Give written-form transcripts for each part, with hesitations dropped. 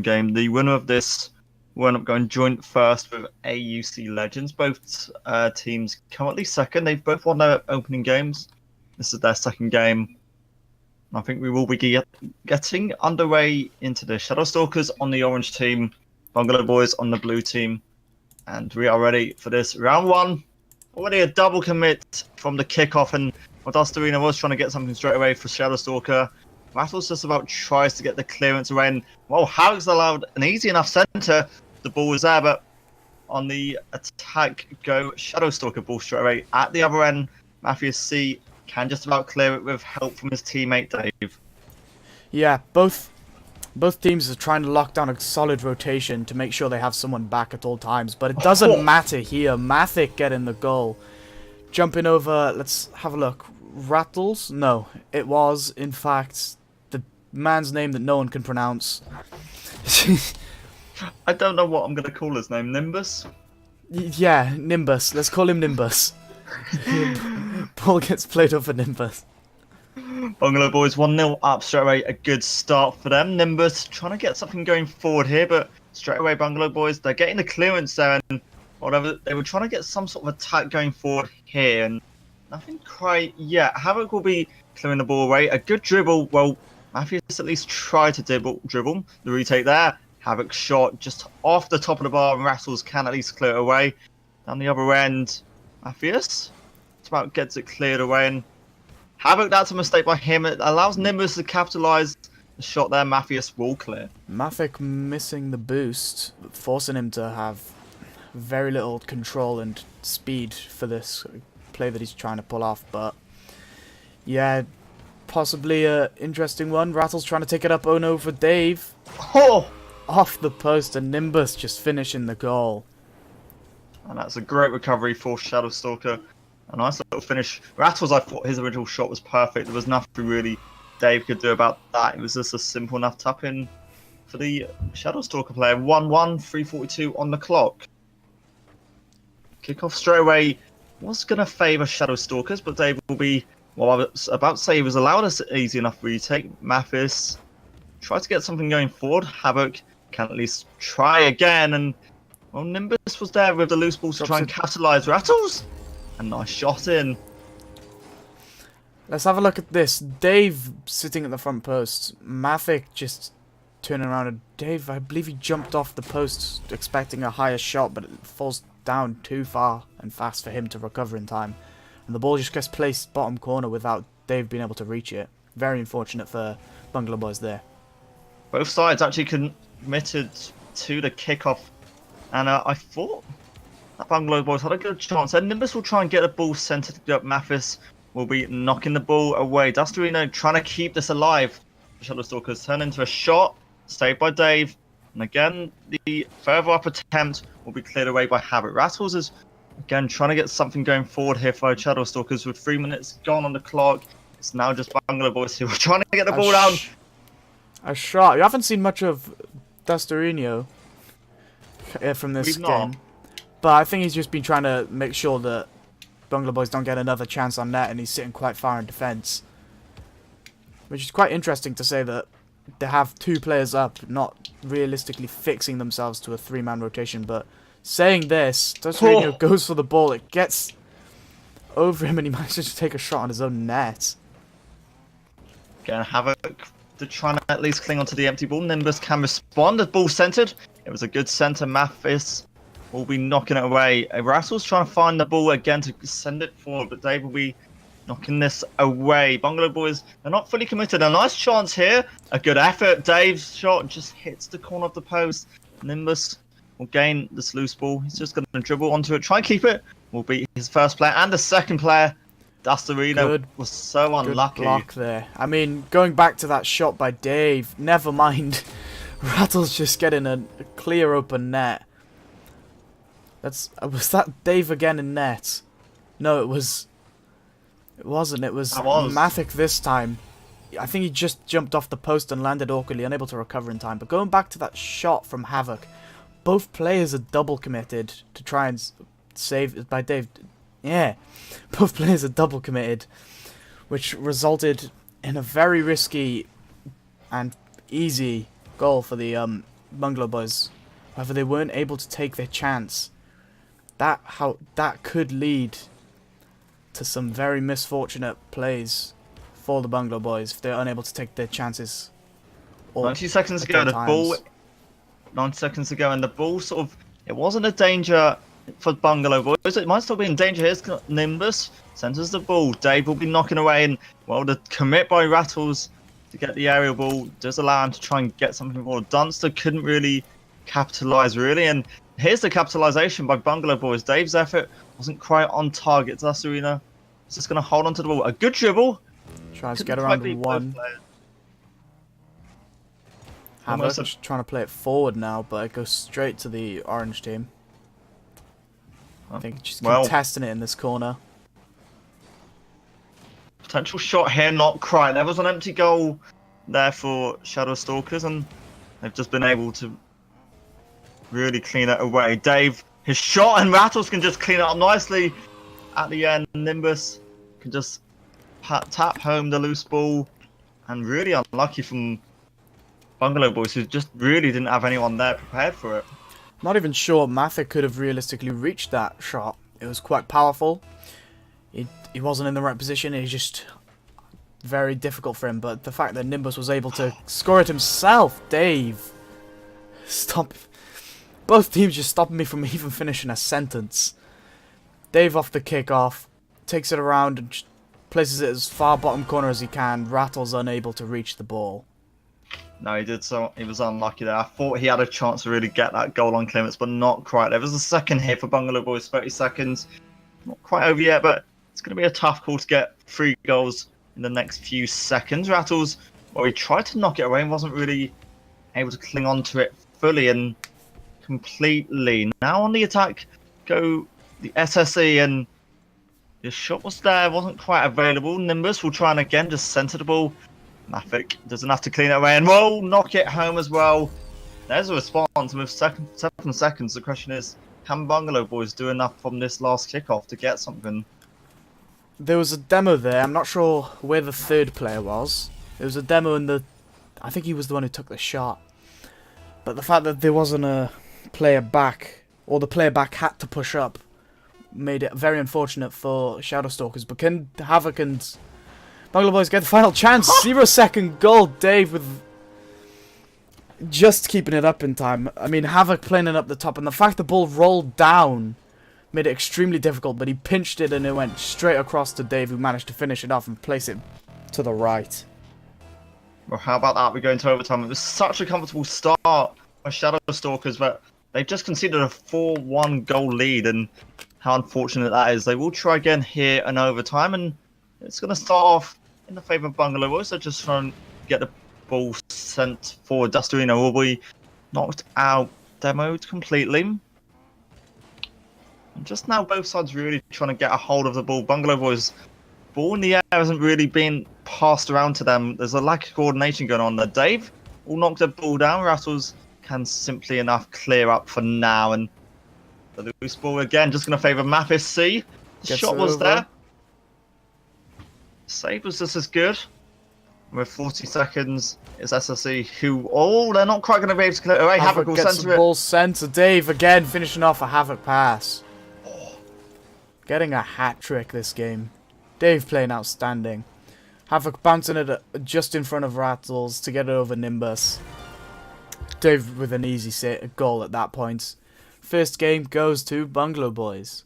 game. The winner of this will end up going joint first with AUC Legends. Both teams currently second. They've both won their opening games. This is their second game. I think we will be getting underway into the Shadow Stalkers on the orange team, Bungalow Boys on the blue team. And we are ready for this round one. Already a double commit from the kickoff, and Dustarina was trying to get something straight away for Shadow Stalker. Rattles just about tries to get the clearance away, and well, Harrick's allowed an easy enough center. The ball was there, but on the attack go Shadow Stalker ball straight away at the other end. Matthias C can just about clear it with help from his teammate Dave. Yeah, both teams are trying to lock down a solid rotation to make sure they have someone back at all times, but it doesn't matter here. Mathic getting the goal. Jumping over, let's have a look. Rattles? No, it was, in fact, the man's name that no one can pronounce. I don't know what I'm going to call his name. Nimbus? Yeah, Nimbus. Let's call him Nimbus. Ball gets played over Nimbus. Bungalow Boys 1-0 up straight away. A good start for them. Nimbus trying to get something going forward here, but straight away Bungalow Boys, they're getting the clearance there, and whatever, they were trying to get some sort of attack going forward here, and nothing quite yet. Havoc will be clearing the ball away. A good dribble. Well, Matthias at least tried to dribble. The retake there. Havoc shot just off the top of the bar, and Rattles can at least clear it away. Down the other end, Matthias just about gets it cleared away, and Havoc, that's a mistake by him. It allows Nimbus to capitalise the shot there. Matthias will clear. Mathic missing the boost, forcing him to have very little control and speed for this play that he's trying to pull off. But yeah, possibly a interesting one. Rattle's trying to take it up. Oh no, for Dave. Oh! Off the post, and Nimbus just finishing the goal. And that's a great recovery for Shadow Stalker. A nice little finish. Rattles, I thought his original shot was perfect. There was nothing really Dave could do about that. It was just a simple enough tap in for the Shadow Stalker player. 1-1, 3:42 on the clock. Kickoff straight away was going to favour Shadow Stalkers, but Dave will be, well, I was about to say he was allowed an easy enough retake. Mathis tried to get something going forward. Havoc can at least try again, and well, Nimbus was there with the loose ball to try and capitalise. Rattles, a nice shot in. Let's have a look at this. Dave sitting at the front post. Mathic just turning around, and Dave, I believe he jumped off the post expecting a higher shot, but it falls down too far and fast for him to recover in time. And the ball just gets placed bottom corner without Dave being able to reach it. Very unfortunate for Bungalow Boys there. Both sides actually committed to the kickoff, and I thought that Bungalow Boys had a good chance. And Nimbus will try and get the ball centered up. Mathis will be knocking the ball away. Dustarino trying to keep this alive. Shadow Stalkers turn into a shot, saved by Dave. And again, the further up attempt will be cleared away by Havoc. Rattles is, again, trying to get something going forward here for Shadow Stalkers with 3 minutes gone on the clock. It's now just Bungalow Boys who are trying to get the ball down. A shot. You haven't seen much of Dustarino from this game. But I think he's just been trying to make sure that Bungalow Boys don't get another chance on net, and he's sitting quite far in defence. Which is quite interesting to say that they have two players up, not realistically fixing themselves to a three-man rotation. But saying this, Dustarino goes for the ball. It gets over him, and he manages to take a shot on his own net. Again, Havoc to try and at least cling onto the empty ball. Nimbus can respond. The ball centred. It was a good centre. Mathis will be knocking it away. Rattle's trying to find the ball again to send it forward, but Dave will be knocking this away. Bungalow Boys, they're not fully committed. A nice chance here. A good effort. Dave's shot just hits the corner of the post. Nimbus will gain this loose ball. He's just going to dribble onto it. Try and keep it. Will be his first player and the second player. Dustarino was so unlucky. Good block there. I mean, going back to that shot by Dave, never mind. Rattle's just getting a clear open net. Was that Dave again in net? No, it wasn't. It was Mathic this time. I think he just jumped off the post and landed awkwardly, unable to recover in time. But going back to that shot from Havoc, both players are double committed to try and save by Dave. Yeah, both players are double committed, which resulted in a very risky and easy goal for the Bungalow Boys. However, they weren't able to take their chance. That could lead to some very misfortunate plays for the Bungalow Boys if they're unable to take their chances. 90 seconds ago, the ball. 90 seconds ago, and the ball sort of. It wasn't a danger for Bungalow Boys. It might still be in danger. Here's Nimbus. Centers the ball. Dave will be knocking away, and well, the commit by Rattles to get the aerial ball does allow him to try and get something more. Dunster couldn't really capitalize, really, and here's the capitalization by Bungalow Boys. Dave's effort wasn't quite on target. Arena is just going to hold on to the ball. A good dribble. Tries to get around the one. Havoc just trying to play it forward now, but it goes straight to the orange team. I think she's contesting it in this corner. Potential shot here, not quite. There was an empty goal there for Shadow Stalkers, and they've just been able to really clean it away. Dave, his shot, and Rattles can just clean it up nicely at the end. Nimbus can just tap home the loose ball, and really unlucky from Bungalow Boys, who just really didn't have anyone there prepared for it. Not even sure Mathic could have realistically reached that shot. It was quite powerful. He wasn't in the right position. It was just very difficult for him. But the fact that Nimbus was able to score it himself, Dave, stop. Both teams just stopping me from even finishing a sentence. Dave off the kickoff, takes it around and just places it as far bottom corner as he can. Rattles unable to reach the ball. No, he did. So he was unlucky there. I thought he had a chance to really get that goal on clearance, but not quite. There was a second hit for Bungalow Boys, 30 seconds. Not quite over yet, but it's going to be a tough call to get 3 goals in the next few seconds. Rattles, well, he tried to knock it away and wasn't really able to cling on to it fully and completely. Now on the attack go the SSE, and the shot was there, wasn't quite available. Nimbus will try and again just centre the ball. Mathic doesn't have to clean it away, and will knock it home as well. There's a response with 7 seconds. The question is, can Bungalow Boys do enough from this last kickoff to get something? There was a demo there. I'm not sure where the third player was. There was a demo in the... I think he was the one who took the shot. But the fact that there wasn't a player back, or the player back had to push up, made it very unfortunate for Shadow Stalkers. But can Havoc and Bungalow Boys get the final chance? 0-second goal. Dave with just keeping it up in time. I mean, Havoc playing it up the top, and the fact the ball rolled down made it extremely difficult, but he pinched it and it went straight across to Dave, who managed to finish it off and place it to the right. Well, how about that? We go into overtime. It was such a comfortable start by Shadow Stalkers, but they've just conceded a 4-1 goal lead, and how unfortunate that is. They will try again here in overtime, and it's going to start off in the favour of Bungalow Boys. They're just trying to get the ball sent forward. Dustarino will be knocked out, demoed completely. And just now, both sides really trying to get a hold of the ball. Bungalow Boys, ball in the air hasn't really been passed around to them. There's a lack of coordination going on there. Dave will knock the ball down. Rattles can simply enough clear up for now. And the loose ball again, just going to favour Mathis C. Shot was there. Save was just as good. With 40 seconds, it's SSE who... Oh, they're not quite going to be able to clear it away. Havoc will gets the ball sent to Dave again, finishing off a Havoc pass. Getting a hat-trick this game. Dave playing outstanding. Havoc bouncing it just in front of Rattles to get it over Nimbus. Dave with an easy goal at that point. First game goes to Bungalow Boys.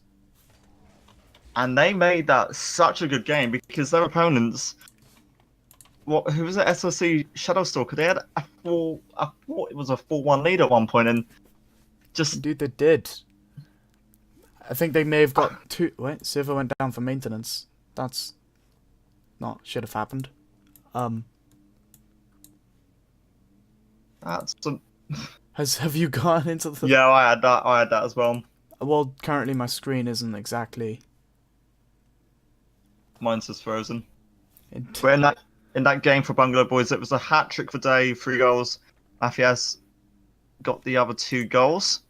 And they made that such a good game because their opponents... Who was it? SLC Shadowstalker. They had I thought it was a 4-1 lead at one point, and just... Indeed they did. I think they may have got 2... Wait, server went down for maintenance. That's... not... should have happened. That's some... Have you gone into the... Yeah, I had that as well. Well, currently my screen isn't exactly... Mine's just frozen. But in that game for Bungalow Boys, it was a hat-trick for Dave, 3 goals. Mafias got the other 2 goals.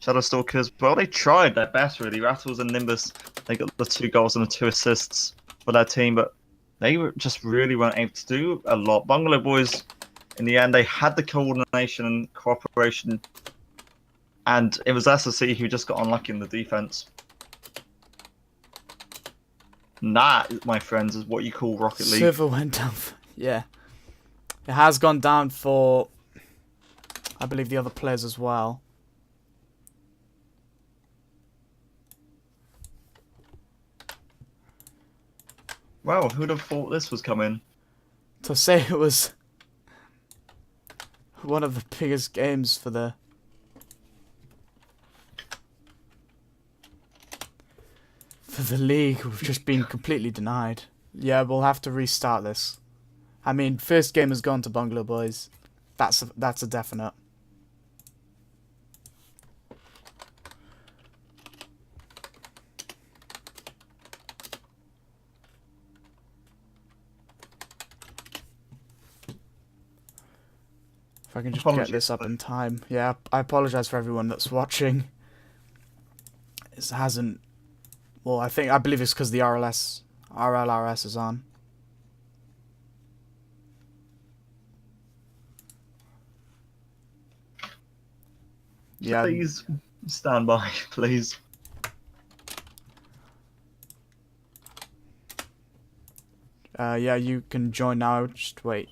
Shadowstalkers, well, they tried their best, really. Rattles and Nimbus, they got the 2 goals and the 2 assists for their team, but they just really weren't able to do a lot. Bungalow Boys, in the end, they had the coordination and cooperation, and it was SSC who just got unlucky in the defense. And that, my friends, is what you call Rocket League. Server went down. Yeah. It has gone down for, I believe, the other players as well. Wow, who'd have thought this was coming? To say it was one of the biggest games for the league, we've just been completely denied. Yeah, we'll have to restart this. I mean, first game has gone to Bungalow boys. That's a definite. If I can just get this up in time. Yeah, I apologize for everyone that's watching. It hasn't. Well, I believe it's because the RLRS is on. Yeah. Please stand by, please. Yeah, you can join now. Just wait.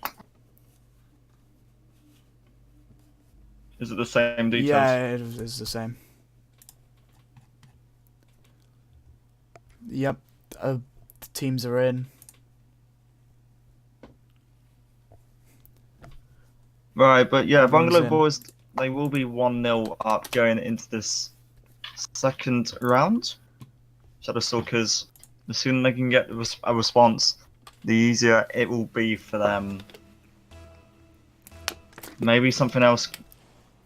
Is it the same details? Yeah, it is the same. Yep, the teams are in. Right, but yeah, Everyone's Bungalow in. boys, they will be 1-0 up going into this second round. Shadow Stalkers, the sooner they can get a response, the easier it will be for them. Maybe something else.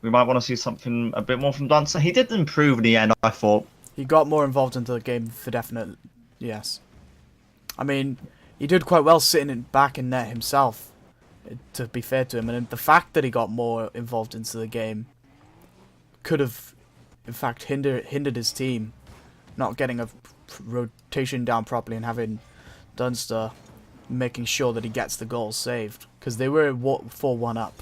We might want to see something a bit more from Dancer. He did improve in the end, I thought. He got more involved into the game for definite, yes. I mean, he did quite well sitting back in net himself, to be fair to him. And the fact that he got more involved into the game could have, in fact, hindered his team not getting a rotation down properly and having Dunster making sure that he gets the goals saved. Because they were 4-1 up.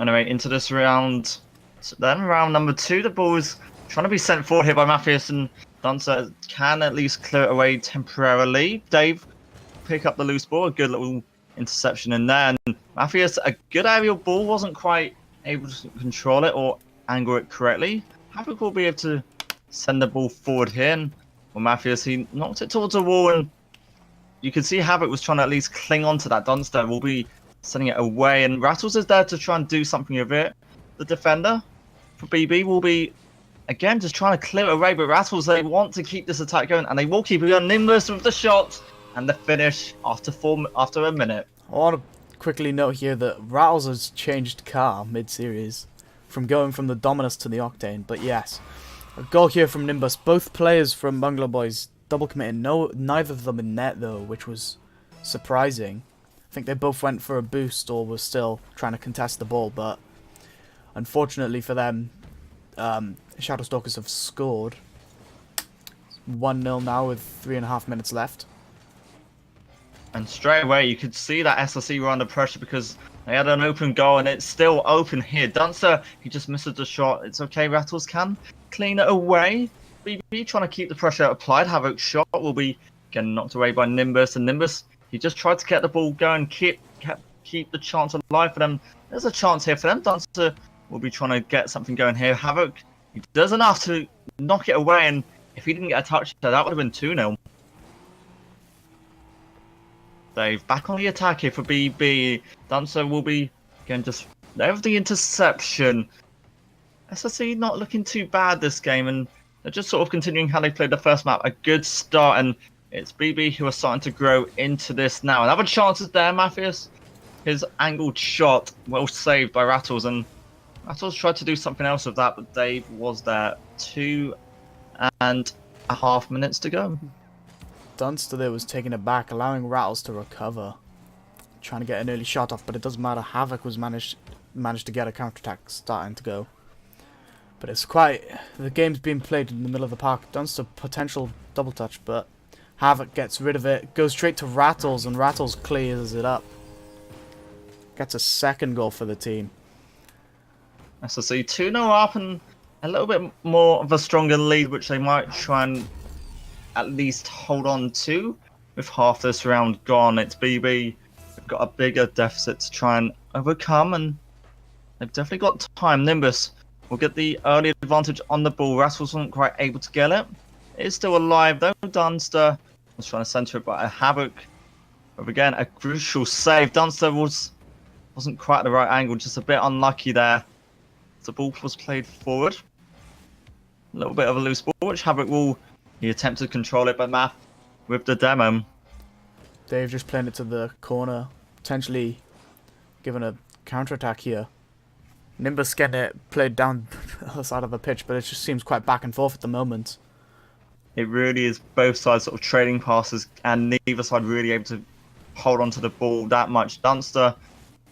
Anyway, into this round. So then round number 2, the ball is trying to be sent forward here by Matthias, and Dancer can at least clear it away temporarily. Dave pick up the loose ball, a good little interception in there. And Matthias, a good aerial ball, wasn't quite able to control it or angle it correctly. Havoc will be able to send the ball forward here. And well, Matthias, he knocked it towards the wall, and you can see Havoc was trying to at least cling on to that. Dunster will be sending it away, and Rattles is there to try and do something with it. The defender for BB will be, again, just trying to clear it away, but Rattles, they want to keep this attack going, and they will keep it going. Nimbus with the shot, and the finish after a minute. I want to quickly note here that Rattles has changed car mid-series from going from the Dominus to the Octane, but yes. A goal here from Nimbus. Both players from Bungalow Boys double committed. Neither of them in net, though, which was surprising. I think they both went for a boost or were still trying to contest the ball, but unfortunately for them, Shadow Stalkers have scored. 1-0 now with 3.5 minutes left. And straight away, you could see that SLC were under pressure because they had an open goal, and it's still open here. Dunster, he just misses the shot. It's okay, Rattles can clean it away. BB trying to keep the pressure applied. Havoc's shot will be getting knocked away by Nimbus, and Nimbus, he just tried to get the ball going, keep the chance alive for them. There's a chance here for them. Dunster will be trying to get something going here. Havoc, he does enough to knock it away, and if he didn't get a touch there, that would have been 2-0. Dave back on the attack here for BB. Dunster will be, again, just there with the interception. SSC not looking too bad this game, and they're just sort of continuing how they played the first map. A good start, and it's BB who are starting to grow into this now. Another chance is there, Matthias. His angled shot, well saved by Rattles, and Rattles tried to do something else with that, but Dave was there. 2.5 minutes to go. Dunster there was taking it back, allowing Rattles to recover. Trying to get an early shot off, but it doesn't matter. Havoc was managed to get a counter-attack starting to go. But it's quite... The game's being played in the middle of the park. Dunster potential double touch, but Havoc gets rid of it. Goes straight to Rattles, and Rattles clears it up. gets a second goal for the team. SSC 2-0 up and a little bit more of a stronger lead, which they might try and at least hold on to. With half this round gone, it's BB. They've got a bigger deficit to try and overcome, and they've definitely got time. Nimbus will get the early advantage on the ball. Rattles wasn't quite able to get it. It is still alive though. Dunster was trying to centre it, but a Havoc. But again, a crucial save. Dunster wasn't quite at the right angle, just a bit unlucky there. The ball was played forward. A little bit of a loose ball, which Havoc he attempted to control it, but Math with the demo. Dave just playing it to the corner, potentially giving a counter-attack here. Nimbus getting it played down the other side of the pitch, but it just seems quite back and forth at the moment. It really is both sides sort of trading passes, and neither side really able to hold on to the ball that much. Dunster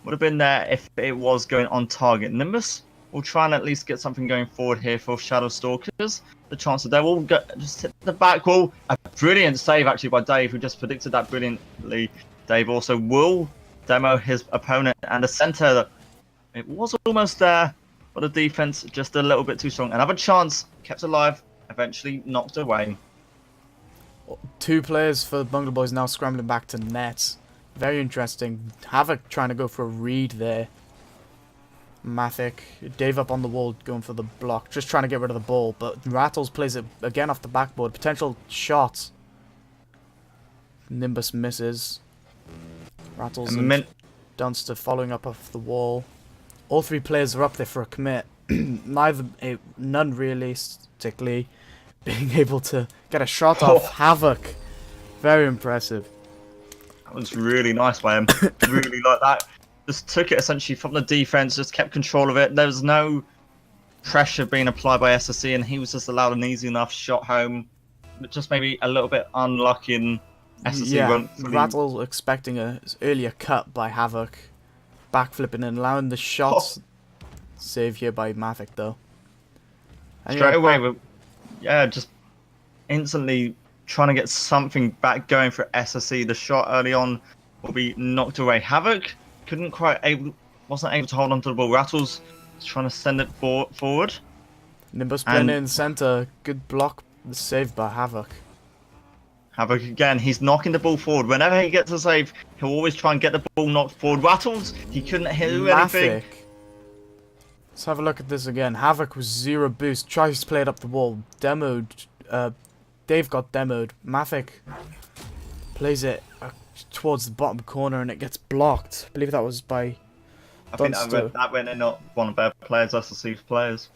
would have been there if it was going on target. Nimbus will try and at least get something going forward here for Shadow Stalkers. The chance that they will just hit the back wall. A brilliant save actually by Dave, who just predicted that brilliantly. Dave also will demo his opponent, and the centre, it was almost there, but the defense just a little bit too strong. Another chance kept alive, eventually knocked away. 2 players for the Bungalow Boys now scrambling back to net. Very interesting. Havoc trying to go for a read there. Mathic, Dave up on the wall going for the block, just trying to get rid of the ball, but Rattles plays it again off the backboard. Potential shot. Nimbus misses. Rattles and Dunster following up off the wall. All 3 players are up there for a commit. None realistically being able to get a shot off Havoc. Very impressive. That was really nice by him. Really like that. Just took it essentially from the defense, just kept control of it. There was no pressure being applied by SSC, and he was just allowed an easy enough shot home. Just maybe a little bit unlucky, and SSC won't fully... Rattle expecting an earlier cut by Havoc. Backflipping and allowing the shots. Save here by Mathic though. And straight away, just instantly trying to get something back going for SSC. The shot early on will be knocked away. Havoc wasn't able to hold on to the ball. Rattles is trying to send it forward. Nimbus playing in centre. Good block saved by Havoc. Havoc again, he's knocking the ball forward. Whenever he gets a save, he'll always try and get the ball knocked forward. Rattles, he couldn't do anything. Let's have a look at this again. Havoc was 0 boost. Tries to play it up the wall. Demoed. Dave got demoed. Mathic plays it towards the bottom corner and it gets blocked. I believe that was by Dunster. I think that went in not one of their players, SSC's players.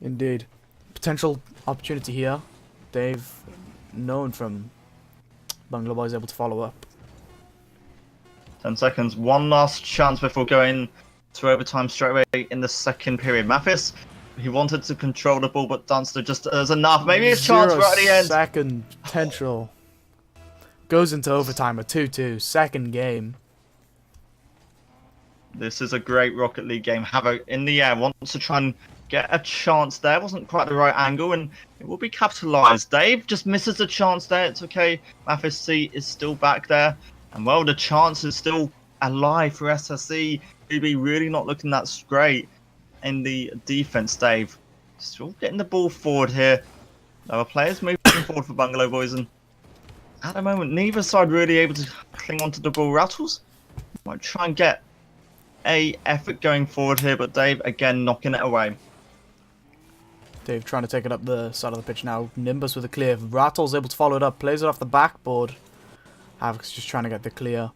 Indeed. Potential opportunity here. Dave, known from Bungalow Boys, able to follow up. 10 seconds. One last chance before going to overtime straight away in the second period. Mathis, he wanted to control the ball, but Dunster just there's enough. Maybe a chance right at the end. Second potential. Goes into overtime, a 2-2. Second game. This is a great Rocket League game. Havoc in the air wants to try and get a chance there. Wasn't quite the right angle, and it will be capitalised. Dave just misses the chance there. It's okay. Mathis C is still back there. And well, the chance is still alive for SSC. BB really not looking that great in the defense. Dave still getting the ball forward here. Our players moving forward for Bungalow Boys, and at the moment, neither side really able to cling onto the ball. Rattles might try and get a effort going forward here, but Dave again knocking it away. Dave trying to take it up the side of the pitch now. Nimbus with a clear. Rattle's able to follow it up. Plays it off the backboard. Havoc's just trying to get the clear.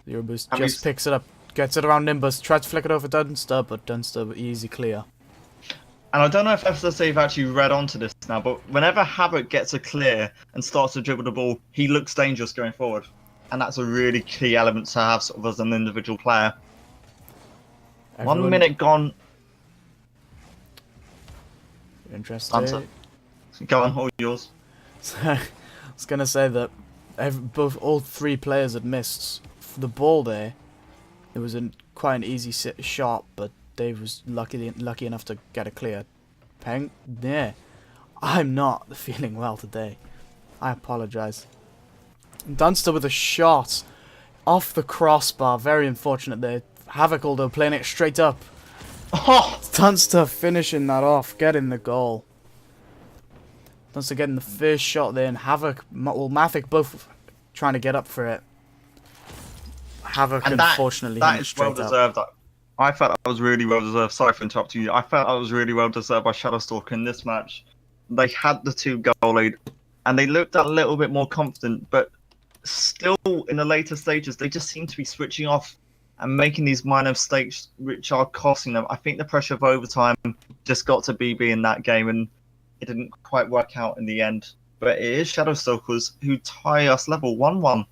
The Euroboost just picks it up. Gets it around Nimbus. Tries to flick it over Dunster, but Dunster easy clear. And I don't know if FSC have actually read onto this now, but whenever Havoc gets a clear and starts to dribble the ball, he looks dangerous going forward. And that's a really key element to have sort of as an individual player. 1 minute gone. Interesting. Answer. Go on, all yours. I was going to say that all 3 players had missed the ball there. It was quite an easy shot, but Dave was lucky enough to get a clear. Peng? Yeah. I'm not feeling well today. I apologise. Dunster with a shot. off the crossbar. Very unfortunate there. Havoc, although, playing it straight up. Oh! Dunster finishing that off, getting the goal. Dunster getting the first shot there, and Havoc, well, Mavic both trying to get up for it. Havoc, And unfortunately, that hitting is well straight up. deserved. I felt that was really well deserved. Sorry for interrupting you. I felt that was really well deserved by Shadowstalker in this match. They had the 2-goal lead, and they looked a little bit more confident, but still in the later stages, they just seem to be switching off and making these minor mistakes which are costing them. I think the pressure of overtime just got to BB in that game, and it didn't quite work out in the end. But it is Shadowstalkers who tie us level 1-1.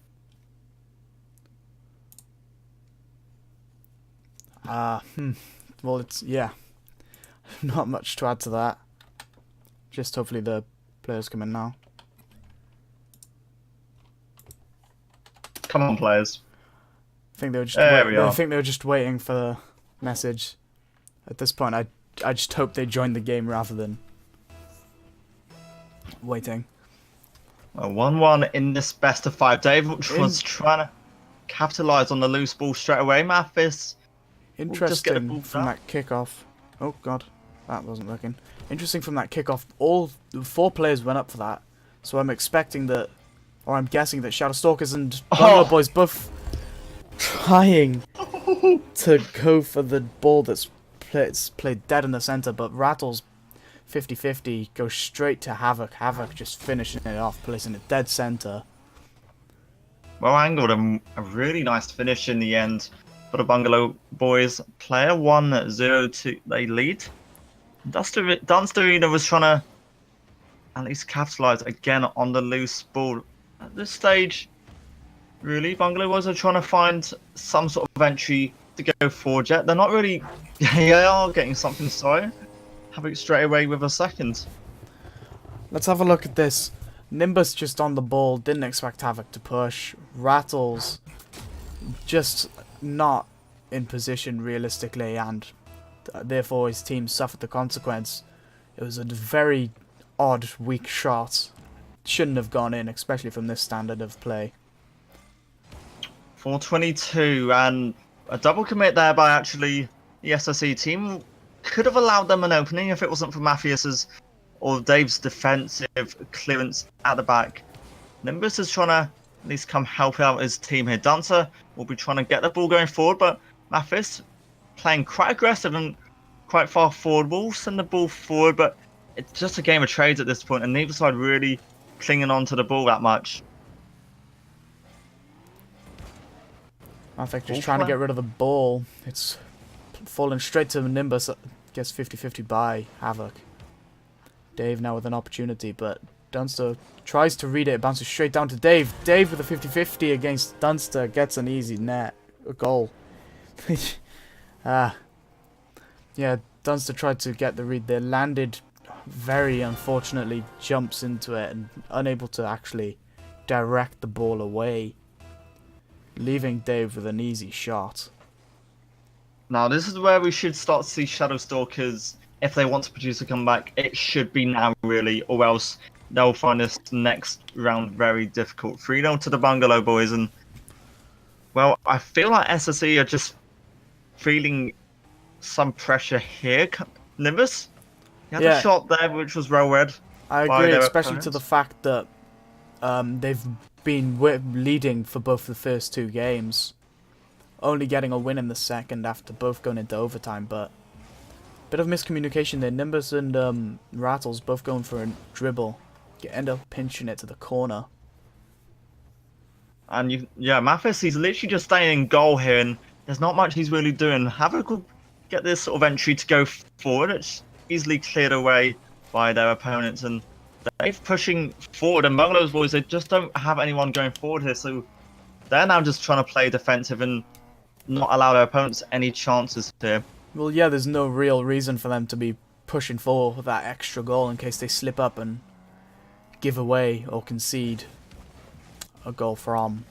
Well, it's, yeah. Not much to add to that. Just hopefully the players come in now. Come on, players. I think they were just I think they were just waiting for the message. At this point, I just hope they joined the game rather than waiting. Well, 1-1 in this best of 5. Dave was trying to capitalise on the loose ball straight away. Mathis. Interesting from that kickoff. Oh god, that wasn't working. Interesting from that kickoff. All 4 players went up for that, so I'm expecting that, or I'm guessing that Shadowstalkers and Bungalow Boys both trying to go for the ball that's played dead in the center, but Rattles 50-50 goes straight to Havoc. Havoc just finishing it off, placing it dead center. Well angled and a really nice finish in the end. For the Bungalow Boys, player 1-0 they lead. Dunstarina was trying to at least capitalise again on the loose ball. At this stage, really, Bungalow Boys are trying to find some sort of entry to go forward yet. They're not really. They are getting something, so Havoc straight away with a second. Let's have a look at this. Nimbus just on the ball, didn't expect Havoc to push. Rattles just not in position realistically, and therefore his team suffered the consequence. It was a very odd, weak shot. Shouldn't have gone in, especially from this standard of play. 422 and a double commit there by actually the SSE team. Could have allowed them an opening if it wasn't for Matthias's or Dave's defensive clearance at the back. Nimbus is trying to at least come help out his team here. Dancer will be trying to get the ball going forward, but Mathis playing quite aggressive and quite far forward. Will send the ball forward, but it's just a game of trades at this point, and neither side really clinging on to the ball that much. I think just trying to get rid of the ball. It's falling straight to Nimbus. Gets 50-50 by Havoc. Dave now with an opportunity, but Dunster tries to read it. It bounces straight down to Dave. Dave with a 50-50 against Dunster gets an easy a goal. Yeah, Dunster tried to get the read there. Landed very unfortunately, jumps into it and unable to actually direct the ball away, leaving Dave with an easy shot. Now this is where we should start to see Shadowstalkers, if they want to produce a comeback, it should be now really, or else they'll find this next round very difficult. 3-0 to the Bungalow Boys, and well, I feel like SSE are just feeling some pressure here. Nimbus, he had a shot there which was well read. I agree, especially to the fact that they've been leading for both the first 2 games, only getting a win in the second after both going into overtime, but bit of miscommunication there. Nimbus and Rattles both going for a dribble, end up pinching it to the corner. And Mathis, he's literally just staying in goal here, and there's not much he's really doing. Havoc will get this sort of entry to go forward. It's easily cleared away by their opponents, and they're pushing forward. And Bungalow's Boys, they just don't have anyone going forward here, so they're now just trying to play defensive and not allow their opponents any chances here. Well, yeah, there's no real reason for them to be pushing for that extra goal in case they slip up and give away or concede a goal from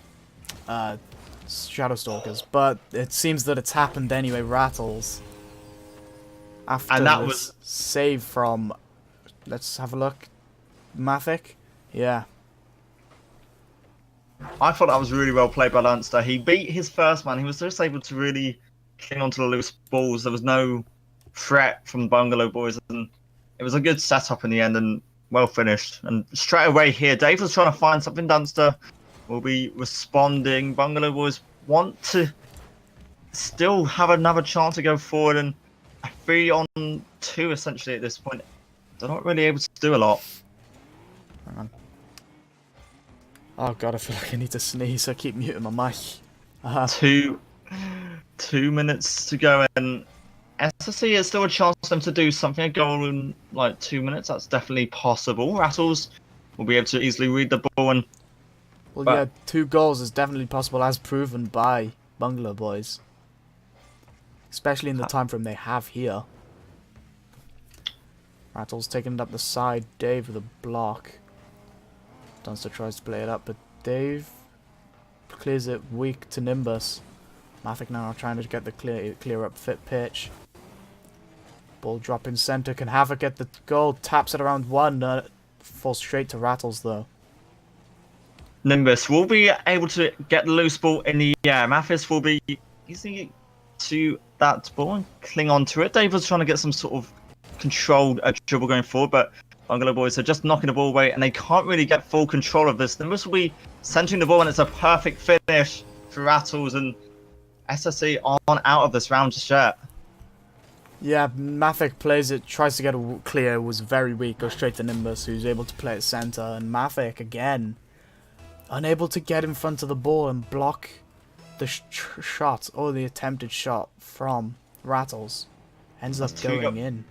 Shadowstalkers. But it seems that it's happened anyway. Rattles, after and that this was save from, let's have a look, Mathic, yeah. I thought that was really well played by Leinster. He beat his first man. He was just able to really cling onto the loose balls. There was no threat from the Bungalow boys, and it was a good setup in the end and well finished. And straight away here, Dave was trying to find something. Dunster will be responding. Bungalow boys want to still have another chance to go forward, and a 3-on-2 essentially at this point. They're not really able to do a lot. Hang on. Oh god, I feel like I need to sneeze. I keep muting my mic. 2 minutes to go, and SSC is still a chance for them to do something. A goal in like 2 minutes, that's definitely possible. Rattles will be able to easily read the ball, and well, yeah, 2 goals is definitely possible, as proven by Bungalow boys, especially in the time frame they have here. Rattles taking it up the side. Dave with a block. Dunster tries to play it up, but Dave clears it weak to Nimbus. Mathic now trying to get the clear up fit pitch. Ball drop in centre. Can Havoc get the goal? Taps it around 1. Falls straight to Rattles though. Nimbus will be able to get the loose ball in the air. Mathis will be easy to that ball and cling on to it. Dave was trying to get some sort of controlled dribble going forward, but Bungalow boys are just knocking the ball away, and they can't really get full control of this. Nimbus will be centering the ball, and it's a perfect finish for Rattles, and SSC aren't out of this round just yet. Yeah, Mathic plays it, tries to get a clear, was very weak, goes straight to Nimbus, who's able to play at centre, and Mathic again unable to get in front of the ball and block the shot, or the attempted shot from Rattles. Ends up going in.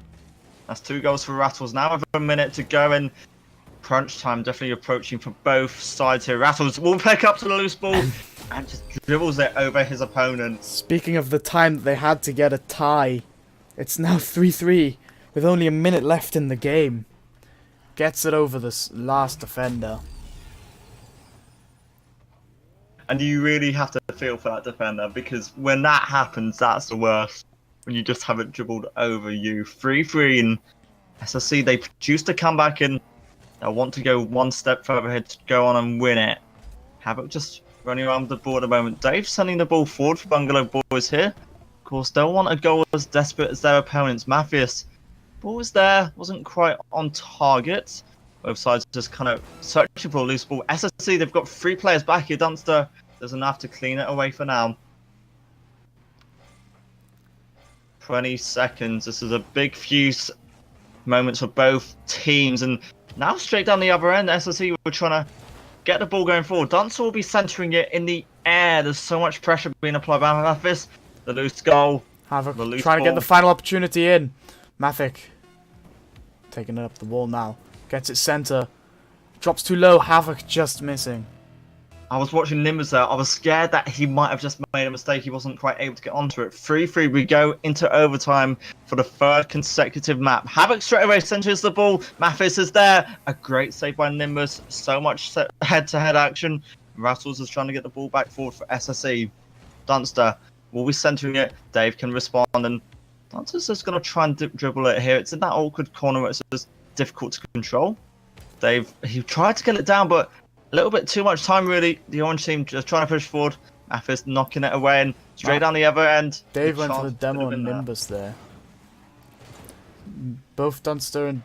That's 2 goals for Rattles now with a minute to go, and crunch time definitely approaching for both sides here. Rattles will pick up to the loose ball and just dribbles it over his opponent. Speaking of the time that they had to get a tie, it's now 3-3 with only a minute left in the game. Gets it over this last defender. And you really have to feel for that defender, because when that happens, that's the worst. When you just have it dribbled over you. 3-3, and SSC, they produced a comeback, and they'll want to go one step further ahead to go on and win it. Havoc just running around the ball at the moment. Dave sending the ball forward for Bungalow boys here. Of course, they'll want a goal as desperate as their opponents. Matthias, ball was there, wasn't quite on target. Both sides just kind of searching for a loose ball. SSC, they've got 3 players back here. Dunster does enough to clean it away for now. 20 seconds. This is a big few moments for both teams. And now straight down the other end, SSC were trying to get the ball going forward. Dunster will be centering it in the air. There's so much pressure being applied by Mathis. The loose goal. Havoc trying to get the final opportunity in. Mathic taking it up the wall now. Gets it centre. Drops too low. Havoc just missing. I was watching Nimbus there. I was scared that he might have just made a mistake. He wasn't quite able to get onto it. 3-3. We go into overtime for the 3rd consecutive map. Havoc straight away centers the ball. Mathis is there. A great save by Nimbus. So much head-to-head action. Rattles is trying to get the ball back forward for SSE. Dunster will be centering it. Dave can respond, and Dunster's just going to try and dribble it here. It's in that awkward corner where it's just difficult to control. Dave, he tried to get it down, but a little bit too much time, really. The orange team just trying to push forward. Mathis knocking it away, and straight down the other end. Dave went for the demo on Nimbus there. Both Dunster and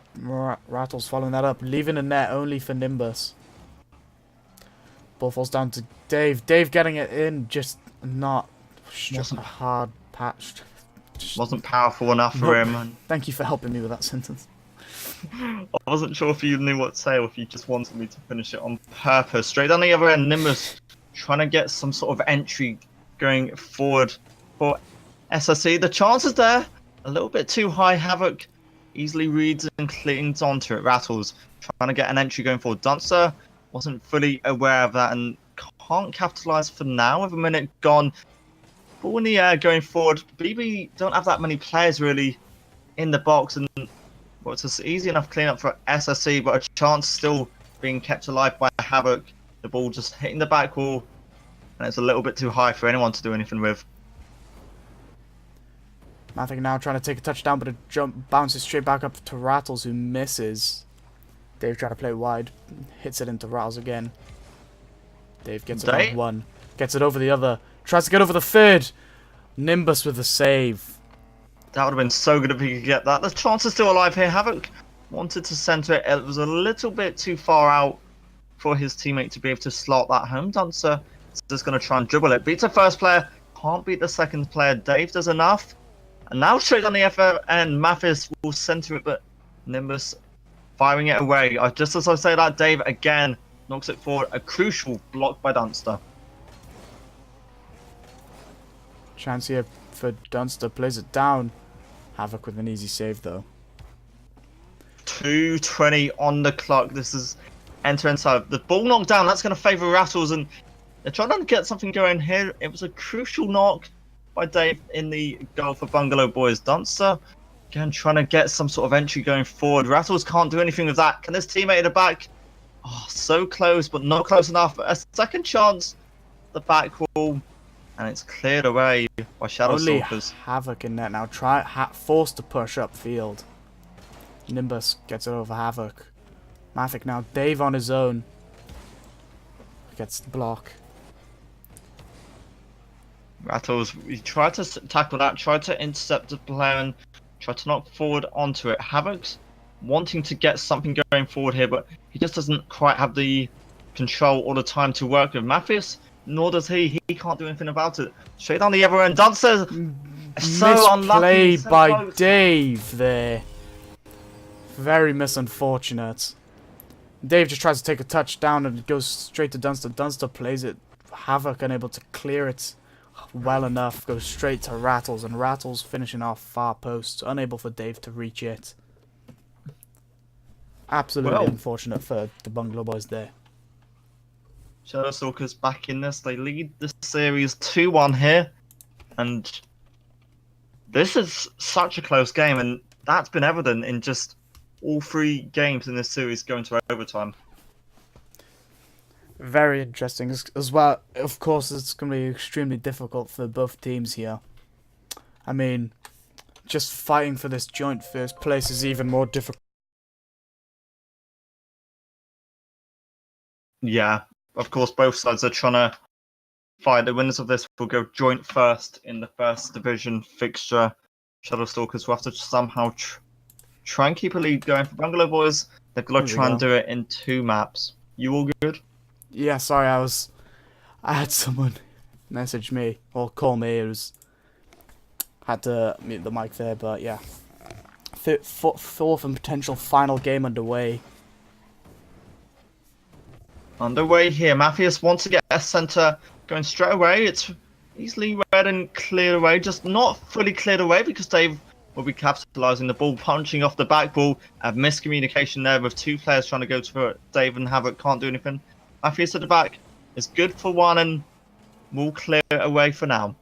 Rattles following that up, leaving a net only for Nimbus. Ball falls down to Dave. Dave getting it in, just not a hard patched. Wasn't powerful enough for him. Thank you for helping me with that sentence. I wasn't sure if you knew what to say or if you just wanted me to finish it on purpose. Straight down the other end, Nimbus trying to get some sort of entry going forward for SSC. The chance is there. A little bit too high. Havoc easily reads and clings onto it. Rattles trying to get an entry going forward. Dunster wasn't fully aware of that and can't capitalise for now with a minute gone. Ball in the air going forward. BB don't have that many players really in the box, and well, it's just easy enough clean up for SSC, but a chance still being kept alive by Havoc. The ball just hitting the back wall, and it's a little bit too high for anyone to do anything with. Mathic now trying to take a touchdown, but a jump bounces straight back up to Rattles, who misses. Dave trying to play wide, hits it into Rattles again. Dave gets it on one. Gets it over the other. Tries to get over the third. Nimbus with the save. That would have been so good if he could get that. The chance is still alive here. Havoc wanted to center it. It was a little bit too far out for his teammate to be able to slot that home. Dancer is just going to try and dribble it. Beats the first player. Can't beat the second player. Dave does enough. And now straight on the effort, and Mathis will center it, but Nimbus firing it away. Just as I say that, Dave again knocks it forward. A crucial block by Dunster. Chance here for Dunster. Plays it down. Havoc with an easy save, though. 2:20 on the clock. This is end-to-end side. The ball knocked down. That's going to favour Rattles, and they're trying to get something going here. It was a crucial knock by Dave in the goal for Bungalow Boys. Dunster again trying to get some sort of entry going forward. Rattles can't do anything with that. Can his teammate at the back? Oh, so close, but not close enough. A second chance. The back wall. And it's cleared away by Shadow Stalkers. Havoc in net now. Forced to push upfield. Nimbus gets it over Havoc. Mathic now. Dave on his own. Gets the block. Rattles, he tried to tackle that, tried to intercept the player and tried to knock forward onto it. Havoc's wanting to get something going forward here, but he just doesn't quite have the control or the time to work with. Matthias, nor does he. He can't do anything about it. Straight on the other end. Dancer, so unlucky. Misplay by Dave there. Very misunfortunate. Dave just tries to take a touchdown and it goes straight to Dunster. Dunster plays it. Havoc unable to clear it well enough. Goes straight to Rattles, and Rattles finishing off far post. Unable for Dave to reach it. Absolutely unfortunate for the Bungalow Boys there. Shadow Stalkers back in this. They lead the series 2-1 here. And this is such a close game, and that's been evident in just all three games in this series going to overtime. Very interesting as well. Of course, it's going to be extremely difficult for both teams here. I mean, just fighting for this joint first place is even more difficult. Yeah, of course, both sides are trying to fight. The winners of this will go joint first in the first division fixture. Shadow Stalkers will have to somehow try and keep a lead going. For Bungalow Boys, they've got to try and do it in 2 maps. You all good? Yeah, sorry, I had someone message me or call me. Had to mute the mic there, but yeah. Fourth and potential final game underway. Underway here. Matthias wants to get a centre going straight away. It's easily read and cleared away. Just not fully cleared away because Dave will be capitalising the ball, punching off the back ball. A miscommunication there with 2 players trying to go to it. Dave and Havoc can't do anything. Matthias at the back is good for 1 and will clear it away for now.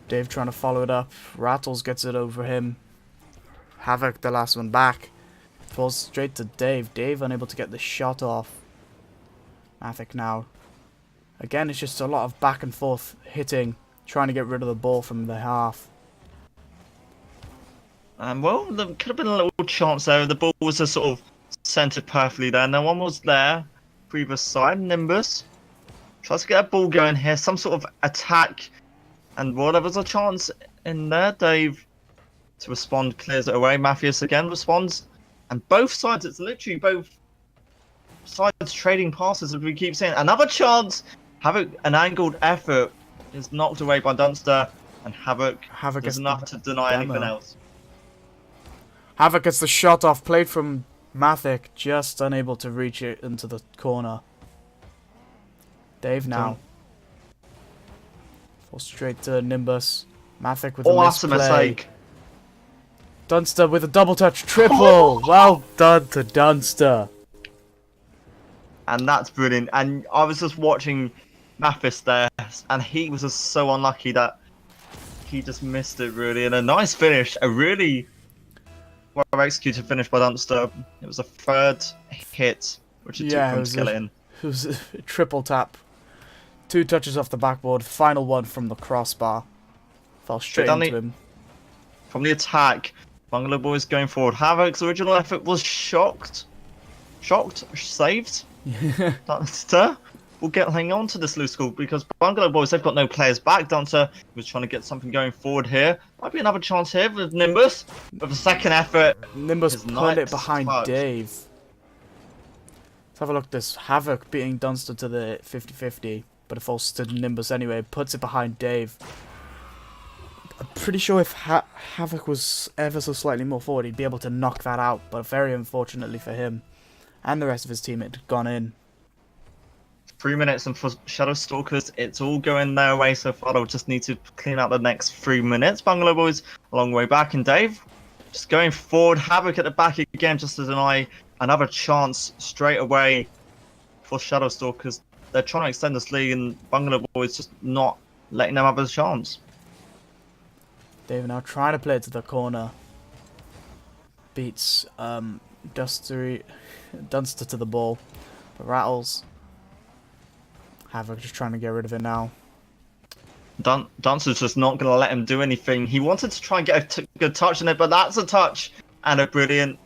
Dave trying to follow it up. Rattles gets it over him. Havoc, the last one back. Falls straight to Dave. Dave unable to get the shot off. Mathic now. Again, it's just a lot of back and forth hitting. Trying to get rid of the ball from the half. Well, there could have been a little chance there. The ball was just sort of centered perfectly there. No one was there. Previous side, Nimbus tries to get a ball going here. Some sort of attack. And well, there was a chance in there. Dave to respond, clears it away. Matthias again responds. And both sides, it's literally both sides trading passes, as we keep saying. Another chance. Havoc, an angled effort, is knocked away by Dunster. And Havoc does enough to deny anything else. Havoc gets the shot off, played from Mathic, just unable to reach it into the corner. Dave now. Falls straight to Nimbus. Mathic with a misplay. That's a mistake. Dunster with a double touch triple. Well done to Dunster. And that's brilliant. And I was just watching Mathis there, and he was just so unlucky that he just missed it really. And a nice finish, a really well executed finish by Dunster. It was a 3rd hit, which it took from Skeleton. It was a triple tap. 2 touches off the backboard. Final one from the crossbar. Fell straight into him. From the attack, Bungalow Boys going forward. Havoc's original effort was saved. Dunster will hang on to this loose score because Bungalow Boys, they've got no players back. Dunster was trying to get something going forward here. Might be another chance here with Nimbus. With a second effort. Nimbus put it nice behind touch. Dave. Let's have a look at this. Havoc beating Dunster to the 50-50, but it falls to Nimbus anyway. Puts it behind Dave. I'm pretty sure if Havoc was ever so slightly more forward, he'd be able to knock that out, but very unfortunately for him and the rest of his team, it had gone in. 3 minutes, and for Shadow Stalkers, it's all going their way so far. They'll just need to clean out the next 3 minutes. Bungalow Boys a long way back, and Dave just going forward. Havoc at the back again, just to deny another chance straight away for Shadow Stalkers. They're trying to extend this lead, and Bungalow Boys just not letting them have a chance. Dave now trying to play it to the corner. Beats Dunster to the ball, but rattles. Havoc just trying to get rid of it now. Dunster's just not going to let him do anything. He wanted to try and get a good touch on it, but that's a touch and a brilliant,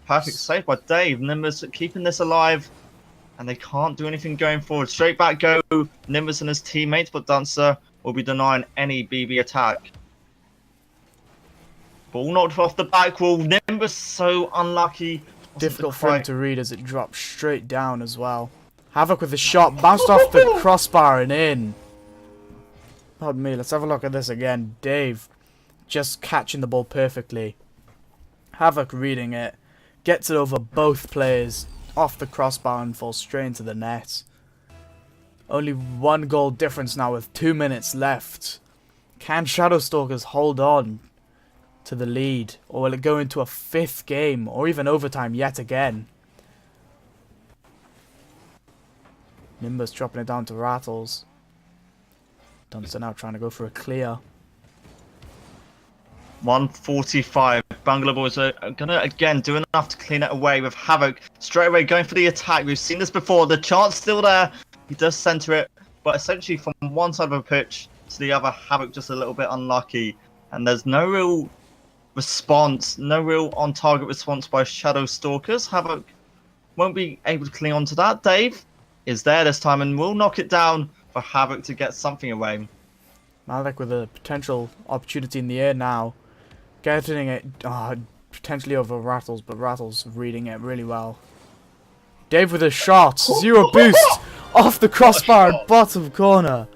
perfect save by Dave. Nimbus keeping this alive, and they can't do anything going forward. Straight back go Nimbus and his teammates, but Dunster will be denying any BB attack. Ball knocked off the back wall. Nimbus so unlucky. Difficult for him to read as it dropped straight down as well. Havoc with the shot, bounced off the crossbar and in. Pardon me, let's have a look at this again. Dave just catching the ball perfectly. Havoc reading it, gets it over both players, off the crossbar and falls straight into the net. Only 1 goal difference now with 2 minutes left. Can Shadow Stalkers hold on to the lead, or will it go into a 5th game, or even overtime yet again? Nimbus dropping it down to Rattles. Dunster now trying to go for a clear. 1:45. Bungalow Boys are going to again do enough to clean it away with Havoc straight away going for the attack. We've seen this before. The chance still there. He does centre it, but essentially from one side of the pitch to the other, Havoc just a little bit unlucky. And there's no real response, no real on-target response by Shadow Stalkers. Havoc won't be able to cling on to that. Dave is there this time and will knock it down for Havoc to get something away. Malik with a potential opportunity in the air now. Getting it potentially over Rattles, but Rattles reading it really well. Dave with a shot. 0 boost. Off the crossbar and bottom corner.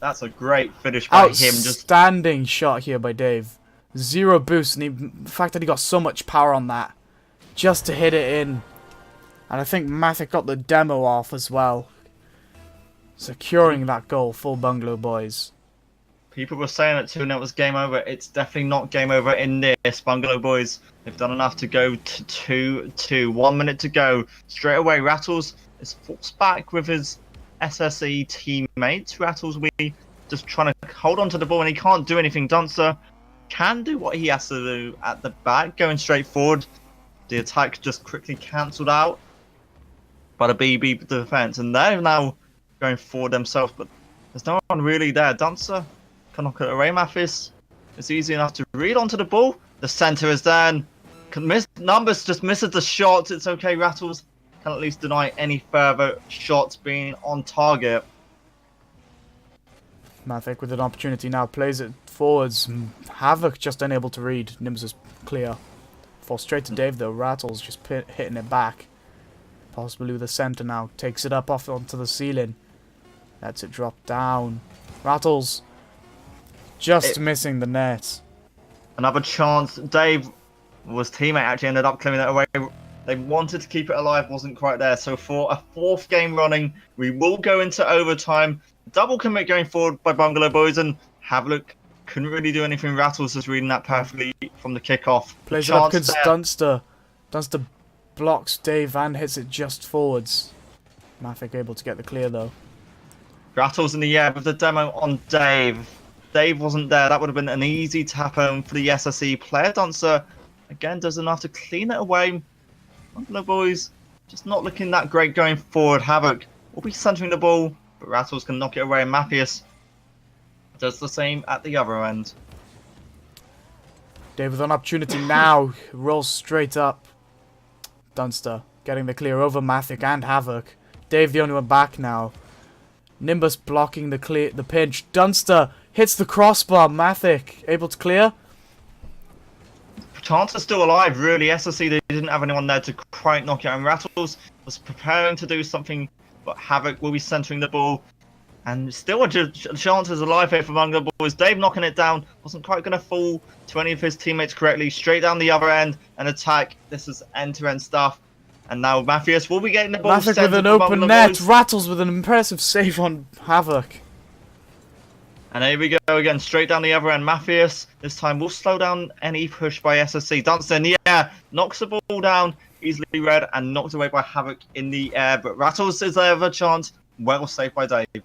That's a great finish by him. Outstanding shot here by Dave. 0 boost, and the fact that he got so much power on that just to hit it in. And I think Matic got the demo off as well, securing that goal for Bungalow Boys. People were saying that 2-0 was game over. It's definitely not game over in this. Bungalow Boys, they've done enough to go to 2-2. 1 minute to go. Straight away, Rattles is forced back with his SSE teammates. Rattles will be just trying to hold on to the ball, and he can't do anything. Dunster can do what he has to do at the back, going straight forward. The attack just quickly cancelled out by the BB defense, and they're now going forward themselves, but there's no one really there. Dunster can knock it away. Mathis, it's easy enough to read onto the ball. The centre is there. Numbers just misses the shot. It's okay. Rattles can at least deny any further shots being on target. Mavic with an opportunity now, plays it forwards. Havoc just unable to read. Nimbus is clear. Falls straight to Dave though. Rattles just hitting it back. Possibly with the centre now. Takes it up off onto the ceiling. Lets it drop down. Rattles just missing the net. Another chance. Dave, his teammate, actually ended up clearing that away. They wanted to keep it alive, wasn't quite there. So for a 4th game running, we will go into overtime. Double commit going forward by Bungalow Boys, and Havoc couldn't really do anything. Rattles was reading that perfectly from the kickoff. Plays it up because Dunster blocks Dave and hits it just forwards. Mavic able to get the clear though. Rattles in the air with the demo on Dave. Dave wasn't there. That would have been an easy tap home for the SSE player. Dunster again does enough to clean it away. Bungalow Boys just not looking that great going forward. Havoc will be centering the ball, but Rattles can knock it away. Matthias does the same at the other end. Dave with an opportunity now. Rolls straight up. Dunster getting the clear over Mathic and Havoc. Dave the only one back now. Nimbus blocking the pinch. Dunster hits the crossbar. Mathic able to clear. Chance is still alive, really. SSC, they didn't have anyone there to quite knock it out. And Rattles was preparing to do something, but Havoc will be centering the ball. And still a chance is alive here for Bungalow Boys. Dave knocking it down. Wasn't quite going to fall to any of his teammates correctly. Straight down the other end and attack. This is end-to-end stuff. And now Matthias will be getting the ball. Mathic with an open net. Rattles with an impressive save on Havoc. And here we go again, straight down the other end. Matthias, this time, will slow down any push by SSC. Dunster in the air, knocks the ball down, easily read, and knocked away by Havoc in the air. But Rattles is there with a chance. Well saved by Dave.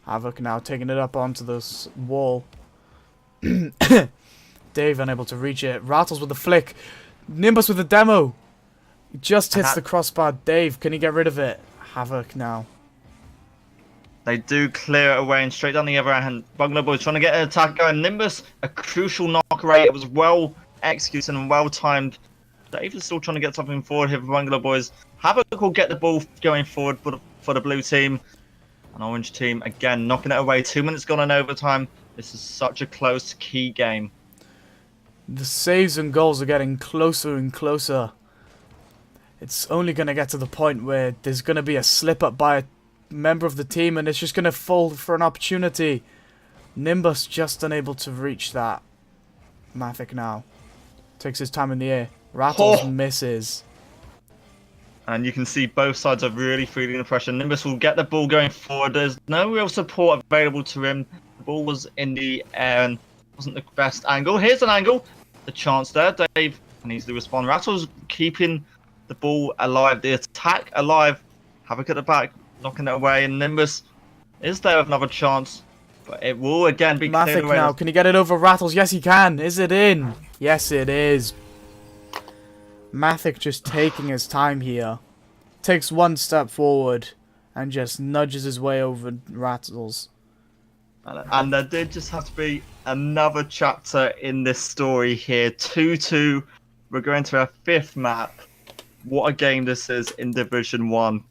Havoc now taking it up onto this wall. Dave unable to reach it. Rattles with the flick. Nimbus with the demo. He just hits the crossbar. Dave, can he get rid of it? Havoc now. They do clear it away and straight down the other end. Bungalow Boys trying to get an attack going. Nimbus, a crucial knock rate. It was well executed and well timed. Dave is still trying to get something forward here for Bungalow Boys. Havoc will get the ball going forward for the blue team. An orange team, again, knocking it away. 2 minutes gone in overtime. This is such a close, key game. The saves and goals are getting closer and closer. It's only going to get to the point where there's going to be a slip-up by a member of the team and it's just going to fall for an opportunity. Nimbus just unable to reach that. Mathic now takes his time in the air. Rattles misses. And you can see both sides are really feeling the pressure. Nimbus will get the ball going forward. There's no real support available to him. The ball was in the air and wasn't the best angle. Here's an angle. The chance there. Dave needs to respond. Rattles keeping the ball alive. The attack alive. Havoc at the back, knocking it away. And Nimbus is there with another chance. But it will again be cleared away. Now, can he get it over Rattles? Yes, he can. Is it in? Yes, it is. Mathic just taking his time here. Takes one step forward and just nudges his way over Rattles. And there did just have to be another chapter in this story here. 2-2. We're going to our fifth map. What a game this is in Division 1.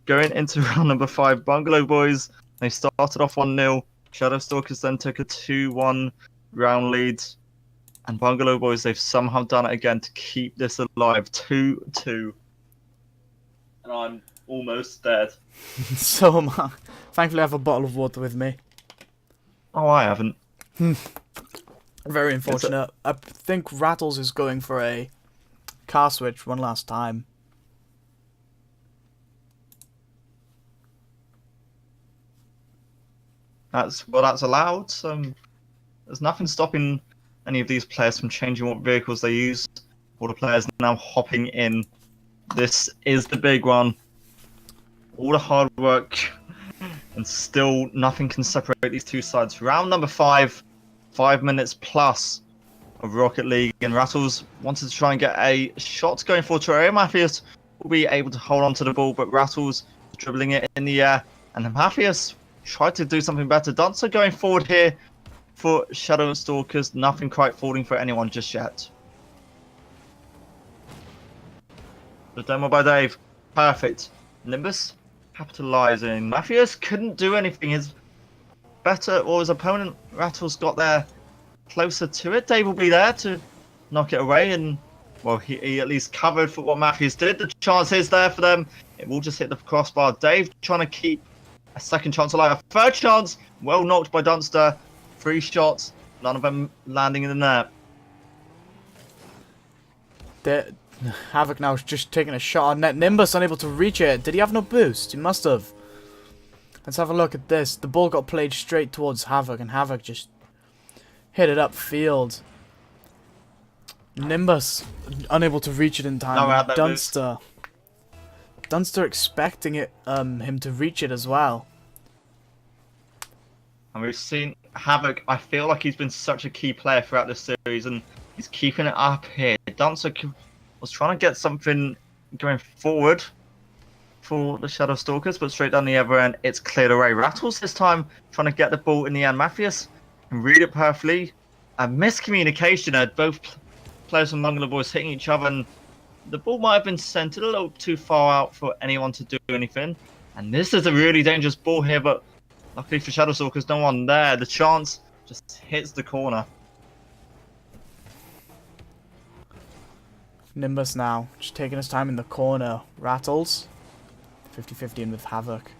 Going into round number 5, Bungalow Boys, they started off 1-0. Shadow Stalkers then took a 2-1 round lead. And Bungalow Boys, they've somehow done it again to keep this alive. 2-2. And I'm almost dead. So am I. Thankfully I have a bottle of water with me. Oh, I haven't. Very unfortunate. I think Rattles is going for a car switch one last time. That's allowed. There's nothing stopping any of these players from changing what vehicles they use. All the players now hopping in. This is the big one. All the hard work, and still nothing can separate these two sides. Round number 5, 5 minutes plus of Rocket League, and Rattles wanted to try and get a shot going for Terraria. Matthias will be able to hold on to the ball, but Rattles dribbling it in the air, and Matthias tried to do something better. Dancer going forward here for Shadow Stalkers. Nothing quite falling for anyone just yet. The demo by Dave. Perfect. Nimbus capitalizing. Matthias couldn't do anything. His opponent Rattles got there closer to it. Dave will be there to knock it away, and well, he at least covered for what Matthias did. The chance is there for them. It will just hit the crossbar. Dave trying to keep a second chance alive. A third chance. Well knocked by Dunster. 3 shots. None of them landing in the net. Havoc now is just taking a shot on net. Nimbus unable to reach it. Did he have no boost? He must have. Let's have a look at this. The ball got played straight towards Havoc, and Havoc just hit it upfield. Nimbus unable to reach it in time. Dunster expecting it, him to reach it as well. And we've seen Havoc. I feel like he's been such a key player throughout this series, and he's keeping it up here. Dunster was trying to get something going forward for the Shadow Stalkers, but straight down the other end, it's cleared away. Rattles this time trying to get the ball in the end. Matthias can read it perfectly. A miscommunication at both players from Bungalow Boys hitting each other, and the ball might have been centered a little too far out for anyone to do anything. And this is a really dangerous ball here, but luckily for Shadow Stalkers, no one there. The chance just hits the corner. Nimbus now, just taking his time in the corner. Rattles, 50-50 in with Havoc.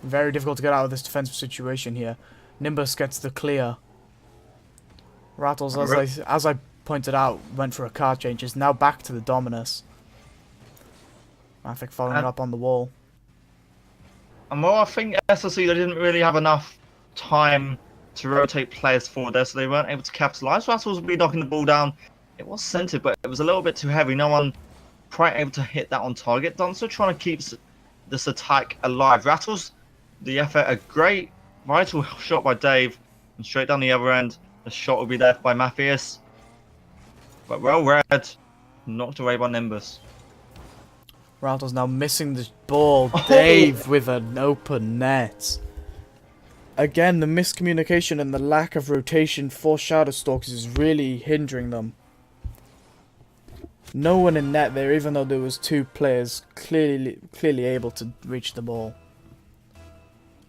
Very difficult to get out of this defensive situation here. Nimbus gets the clear. Rattles, as I pointed out, went for a card change. Is now back to the Dominus. Mathic following up on the wall. And well, I think SLC, they didn't really have enough time to rotate players forward there, so they weren't able to capitalise. Rattles would be knocking the ball down. It was centered, but it was a little bit too heavy. No one quite able to hit that on target. Dunster trying to keep this attack alive. Rattles, the effort, a great vital shot by Dave, and straight down the other end. The shot will be there by Matthias, but well read, knocked away by Nimbus. Rattles now missing the ball. Dave with an open net. Again, the miscommunication and the lack of rotation for Shadow Stalkers is really hindering them. No one in net there, even though there was two players clearly able to reach the ball.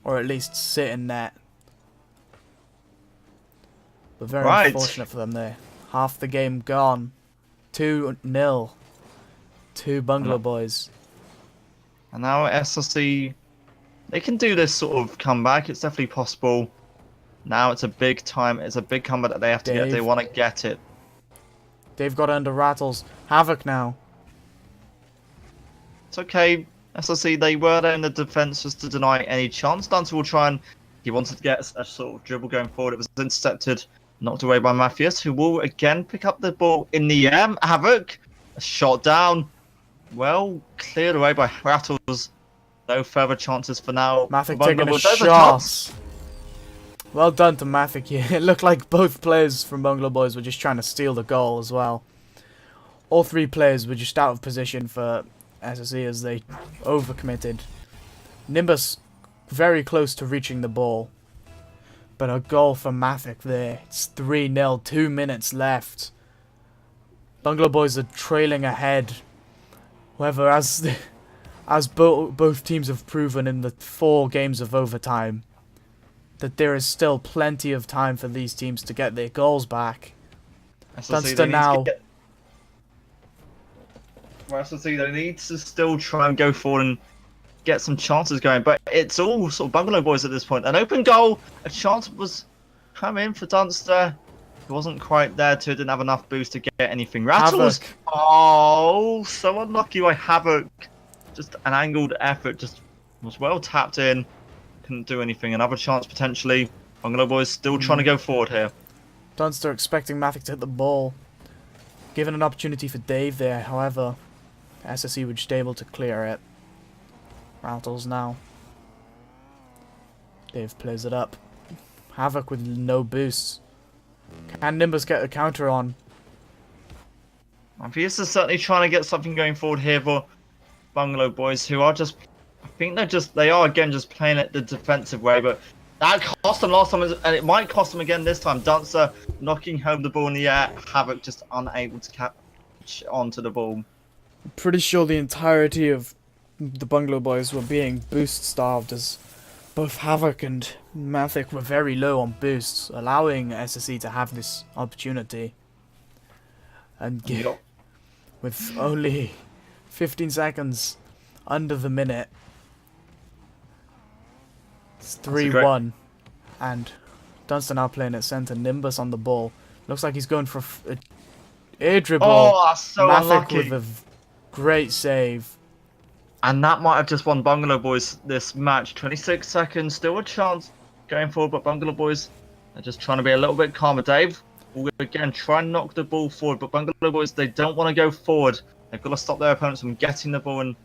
Or at least sit in net. But very unfortunate for them there. Half the game gone. 2-0. Two Bungalow boys. And now SLC, they can do this sort of comeback. It's definitely possible. Now it's a big time. It's a big comeback that they have to get. They want to get it. They've got under Rattles. Havoc now. It's okay. SLC, they were there in the defense just to deny any chance. Dunster will try and... He wanted to get a sort of dribble going forward. It was intercepted, knocked away by Matthias, who will again pick up the ball in the air. Havoc, a shot down. Well, cleared away by Rattles. No further chances for now. Mathic taking a shot. Well done to Mathic here. It looked like both players from Bungalow Boys were just trying to steal the goal as well. All three players were just out of position for SSE as they overcommitted. Nimbus very close to reaching the ball. But a goal for Mathic there. It's 3-0, 2 minutes left. Bungalow Boys are trailing ahead. However, as both teams have proven in the 4 games of overtime, that there is still plenty of time for these teams to get their goals back. Dunster now... SLC, they need to still try and go forward and get some chances going, but it's all sort of Bungalow Boys at this point. An open goal, a chance was coming for Dunster. He wasn't quite there to, didn't have enough boost to get anything. Rattles, Havoc. Oh, so unlucky by Havoc. Just an angled effort, just was well tapped in. Couldn't do anything. Another chance potentially. Bungalow Boys still trying to go forward here. Dunster expecting Mathic to hit the ball. Given an opportunity for Dave there, however, SSE were just able to clear it. Rattles now. Dave plays it up. Havoc with no boosts. Can Nimbus get a counter on? Matthias is certainly trying to get something going forward here for Bungalow Boys, who are just... I think they are again just playing it the defensive way, but that cost them last time, and it might cost them again this time. Dunster knocking home the ball in the air. Havoc just unable to catch onto the ball. I'm pretty sure the entirety of the Bungalow Boys were being boost starved, as both Havoc and Mathic were very low on boosts, allowing SSE to have this opportunity. And with only 15 seconds under the minute, it's 3-1. And Dunster now playing at centre. Nimbus on the ball. Looks like he's going for an air dribble. Oh, that's so Mathic unlucky. with a great save. And that might have just won Bungalow Boys this match. 26 seconds, still a chance going forward, but Bungalow Boys are just trying to be a little bit calmer. Dave will again try and knock the ball forward, but Bungalow Boys, they don't want to go forward. They've got to stop their opponents from getting the ball. And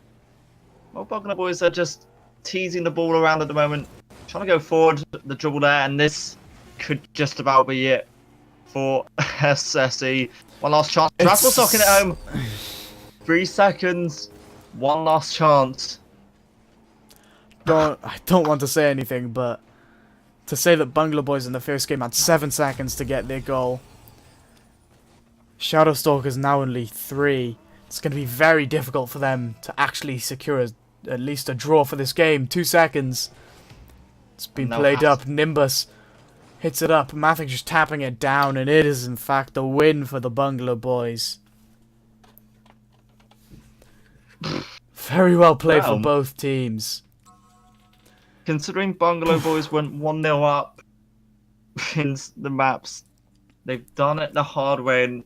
well, Bungalow Boys are just teasing the ball around at the moment, trying to go forward, the dribble there, and this could just about be it for SSE. One last chance. Rattles knocking it home. 3 seconds. One last chance. I don't want to say anything, but to say that Bungalow Boys in the first game had 7 seconds to get their goal. Shadow Stalkers now only 3. It's going to be very difficult for them to actually secure at least a draw for this game. 2 seconds. It's been played up. Nimbus hits it up. Mathing just tapping it down, and it is in fact the win for the Bungalow boys. Very well played for both teams. Considering Bungalow boys went 1-0 up in the maps, they've done it the hard way, and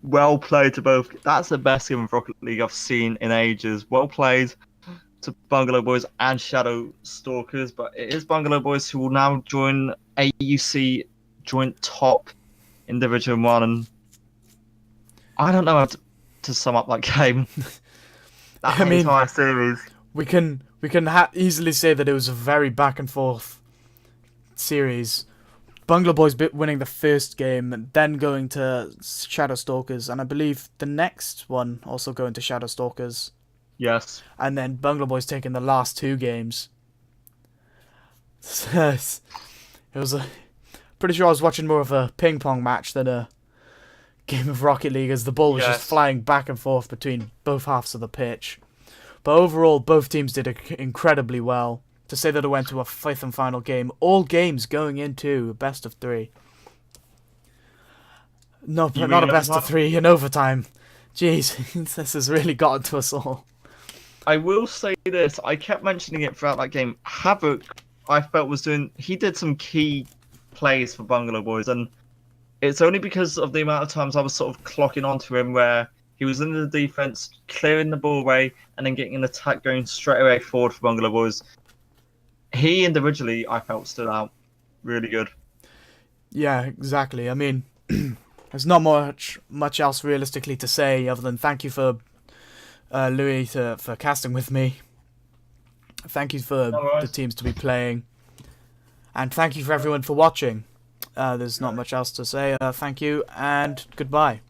well played to both. That's the best game of Rocket League I've seen in ages. Well played to Bungalow boys and Shadow Stalkers, but it is Bungalow boys who will now join AUC joint top in Division 1, and I don't know how to sum up that game. Entire series. We can easily say that it was a very back and forth series. Bungalow boys winning the first game, and then going to Shadow Stalkers, and I believe the next one also going to Shadow Stalkers. Yes. And then Bungalow boys taking the last 2 games. It was pretty sure I was watching more of a ping pong match than a game of Rocket League, as the ball was just flying back and forth between both halves of the pitch. But overall, both teams did incredibly well. To say that it went to a 5th and final game, all games going into a best of 3. No, not a best of 3, in overtime. Jeez, this has really gotten to us all. I will say this, I kept mentioning it throughout that game. Havoc, I felt he did some key plays for Bungalow boys, and it's only because of the amount of times I was sort of clocking onto him where he was in the defense, clearing the ball away, and then getting an attack going straight away forward for Bungalow boys. He individually, I felt, stood out really good. Yeah, exactly. I mean, there's not much else realistically to say other than thank you for Louis for casting with me. Thank you for the teams to be playing, and thank you for everyone for watching. There's not much else to say. Thank you and goodbye.